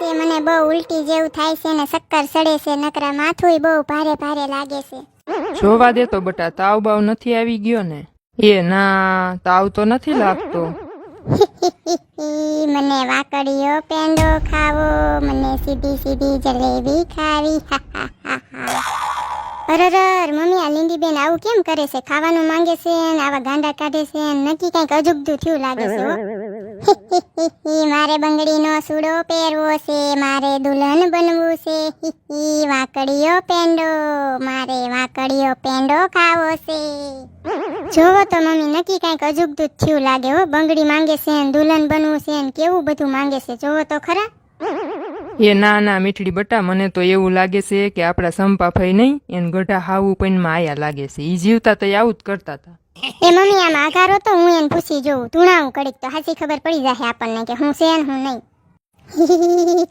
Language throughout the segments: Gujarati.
છે, મને બહુ ઉલટી જેવું થાય છે ને ચક્કર ચડે છે, નકરા માથુંય બહુ ભારે ભારે લાગે છે. જોવા દે તો બટા, તાવ બાવ નથી આવી ગયો ને? એ ના, તાવ તો નથી લાગતો. મને વાકડીયો પેંડો ખાવો, મને સીધી સીધી જલેબી ખાવી. અરર મમ્મી, આ લીંડીબેન આવું કેમ કરે છે? ખાવાનું માંગે છે ને આવા ગાંડા કાઢે છે, નક્કી કંઈક અજુગતું થયું લાગે છે હો. મારે બંગડીનો સૂડો પહેરવો છે, મારે દુલ્હન બનવું છે. વાકડીયો પેંડો, મારે વાકડીયો પેંડો ખાવો છે. જોવો તો મમ્મી, નક્કી કંઈક અજુગતું થયું લાગે હો. બંગડી માંગે છે ને દુલ્હન બનવું છે ને કેવું બધું માંગે છે, જોવો તો ખરા. એ ના ના મીઠડી બટા, મને તો એવું લાગે છે કે આપણા સંપા ફઈ નહીં એને ગઢા હાવું પૈનમાં આયા લાગે છે. ઈ જીવતા તો આવું જ કરતા હતા. એ મમ્મી, આમ આઘારો તો હું એને પૂછી જોઉં, ધૂણાવું કડીક તો હાચી ખબર પડી જાય આપણને કે હું છે ને હું નહીં.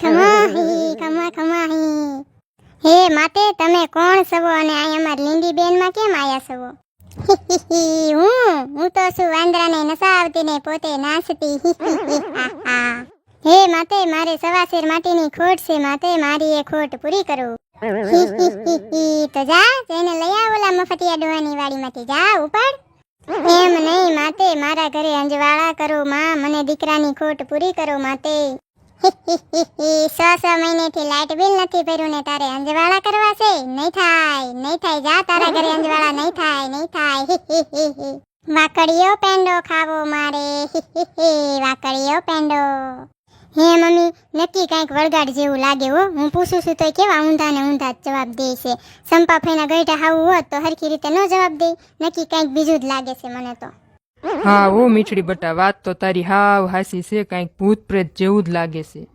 ખમા ખમા હે માતે, તમે કોણ છો અને આ અમારી લીંડી બેનમાં કેમ આયા છો? હું તો શું વાંદરાને નસાવતી ને પોતે નાચતી. હે માતે, મારે સવાસેર માટીની ખોટ છે માતે, મારી એ ખોટ પૂરી કરું. તો જા જઈને લઈ આવ ઓલા મફતિયા ડોહાની વાડીમાંથી, જા ઉપાડ. એમ નહીં માતે, મારા ઘરે અંજવાળા કરો માં, મને દીકરાની ખોટ પૂરી કરો માતે. 6 મહિનેથી લાઇટ બિલ નથી ભર્યું ને તારે અંજવાળા કરવા છે? નહીં થાય, નહીં થાય, જા તારા ઘરે અંજવાળા નહીં થાય, નહીં થાય. વાકડીયો પેંડો ખાવો મારે, વાકડીયો પેંડો. હે મમ્મી, નક્કી કંઈક વળગાડ જેવું લાગે હો. હું પૂછું છું તો કેવા ઊંધા ને ઊંધા જ જવાબ દે છે. સંપા ફઈના ગઈઢા હાવું હોત તો હરખી રીતે ન જવાબ દે. નક્કી કંઈક બીજું જ લાગે છે મને તો. હા ઓ મીઠડી બટા, વાત તો તારી હાવ હાસી છે, કંઈક ભૂત પ્રેત જેવું જ લાગે છે.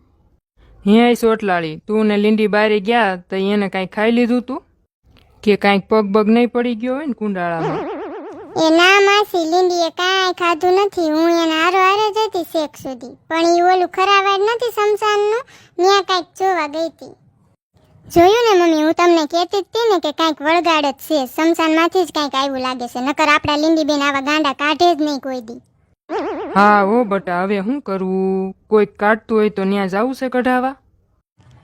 હે સોટલાળી, તું ને લીંડી બારે ગયા તો એને કાંઈ ખાઈ લીધું તું કે કાંઈક પગ બગ નહીં પડી ગયો હોય ને કુંડાળામાં? એ ના માસી, લીંડીએ કાંઈ ખાધું નથી. હું એને હારો હારે જ હતી શેક સુધી, પણ ઈ ઓલું ખરાવાડ નથી સમસાનનું, ત્યાં કાંઈક જોવા ગઈ હતી. જોયું ને મમ્મી, હું તમને કહેતી જ હતી ને કે કાંઈક વળગાડ જ છે, સમસાનમાંથી જ કાંઈક આવ્યું લાગે છે, નકર આપણા લીંડીબેન આવા ગાંડા કાઢે જ નહીં કોઈ દી. હા ઓ બટા, હવે શું કરવું? કોઈક કાઢતું હોય તો ત્યાં જવું છે કઢાવા?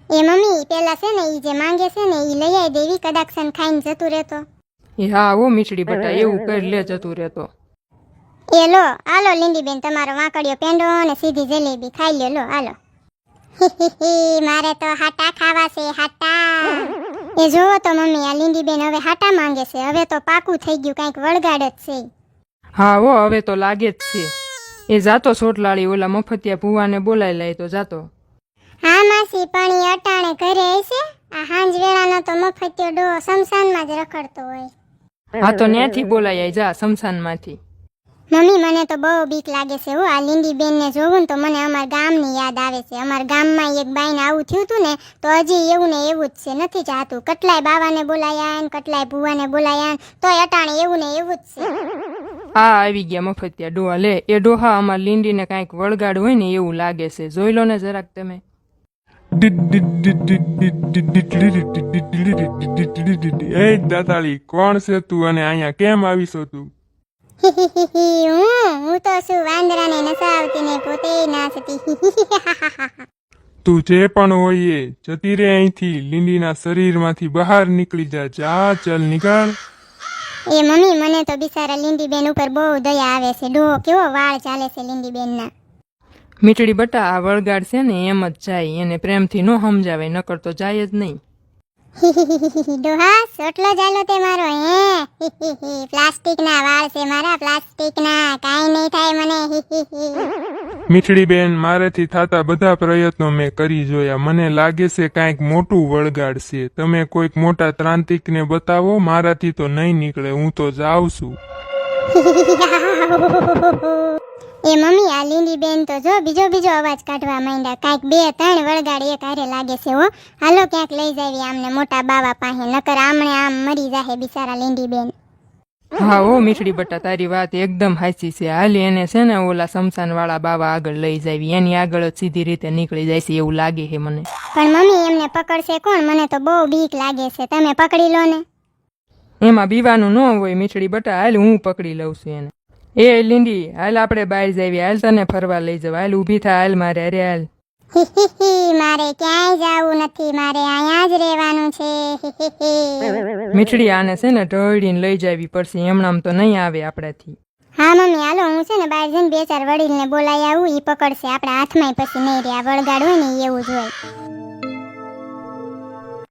એ મમ્મી, પેલા છે ને ઈ જે માંગે છે ને ઈ લઈ આવી દેવી, કદાક્ષન ખાઈને જતું રહેતો. એ હા ઓ મીઠડી બટા, એવું કરી લે જતું રહેતો. એ લો, આલો લીંડીબેન તમારો વાંકડિયો પેંડો અને સીધી જલેબી ખાઈ લ્યો, લો આલો. મારે તો હાટા ખાવા છે, હાટા. એ જોવો તો મમ્મી, આ લીંડીબેન હવે હાટા માંગે છે. હવે તો પાકું થઈ ગયું, કાંઈક વળગાડ જ છે. હા ઓ, હવે તો લાગે જ છે. એ જાતો સોટલાળી, ઓલા મફતિયા ભુવાને બોલાઈ લાય તો જાતો. હા માસી, પણ ઈ અટાણે ઘરે હશે. આ હાંજ વેળાનો તો મફતિયો ડો સમસાનમાં જ રખડતો હોય. હા તો ન્યાથી બોલાઈ આય, જા સમસાનમાંથી. મમ્મી, મને તો બહુ બીક લાગે છે હો. આ લીંડીબેનને જોવું ને તો મને અમારા ગામની યાદ આવે છે. અમારા ગામમાં એક બાઈને આવું થયું હતું ને, તો હજી એવું ને એવું જ છે, નથી જાતું. કેટલાય બાવાને બોલાયા ને કેટલાય ભુવાને બોલાયા, તોય અટાણે એવું ને એવું જ છે. હા આવી ગયા મફતિયા ડોહા. લે, એ ડોહા અમાર લીંડીને કાંઈક વળગાડ હોય ને એવું લાગે છે, જોઈ લો ને જરાક તમે. એ દાતાળી, કોણ છે તું અને અહીંયા કેમ આવીશો તું? હું તો શું વાંદરાને નસાવતી ને પોતે નાચતી. તું જે પણ હોય એ જતી રે અહીંથી, લીંડીના શરીરમાંથી બહાર નીકળી જા. જા ચલ નીકળ. એ મમ્મી, મને તો બિચારા લીંડીબેન ઉપર બહુ દયા આવે છે. ડોહો કેવો વાળ ચાલે છે લીંડીબેનના. મીઠડી બટા, આ વળગાડ છે ને એમ જ જાય, એને પ્રેમથી ન સમજાવે, નકર તો જાય જ નહીં. ડોહા, સોટલો ચાલો તે મારો. હે પ્લાસ્ટિકના વાળ છે મારા, પ્લાસ્ટિકના. કાંઈ નહીં થાય મને. મીઠડી બેન, મારેથી થતા બધા પ્રયત્નો મેં કરી જોયા. મને લાગે છે કાંઈક મોટું વળગાડ છે. તમે કોઈક મોટા ત્રાંતિકને બતાવો, મારાથી તો નહીં નીકળે. હું તો જાઉં છું. એ મમ્મી, આ લીંડીબેન તો જો બીજો અવાજ કાઢવા માંડ્યા. કાંઈક 2-3 વળગાડ એક હારે લાગે છે હો. હાલો ક્યાંક લઈ જાવી આમને મોટા બાવા પાસે, નકર આમણે આમ મરી જાહે બિચારા લીંડીબેન. હા ઓ મીઠડી બટા, તારી વાત એકદમ હાચી છે. હાલી એને છે ને ઓલા સમસાન વાળા બાવા આગળ લઈ જાવી, એની આગળ જ સીધી રીતે નીકળી જાય છે એવું લાગે છે મને. પણ મમ્મી, એમને પકડશે કોણ? મને તો બહુ બીક લાગે છે. તમે પકડી લો ને. એમાં બીવાનું ન હોય મીઠડી બટા, હાલ હું પકડી લઉં છું એને. એ લીંડી, હાલ આપણે બહાર જાવી, હાલ તને ફરવા લઈ જવા, હાલ ઊભી થા, હાલ મારે. અરે હાલ. મારે ક્યાંય જાવું નથી, મારે અહીંયા જ રહેવાનું છે. મીઠડી આને છે ને ઢળીને લઈ જાવી પડશે, એમણામ તો નહીં આવે આપણાથી. હા મમ્મી હાલો, હું છે ને બહાર જઈને 2-4 વડીલને બોલાવી આવું, ઈ પકડશે આપણા હાથમાં, પછી નહીં રે આ વળગાડ હોય ને ઈ એવું જ હોય.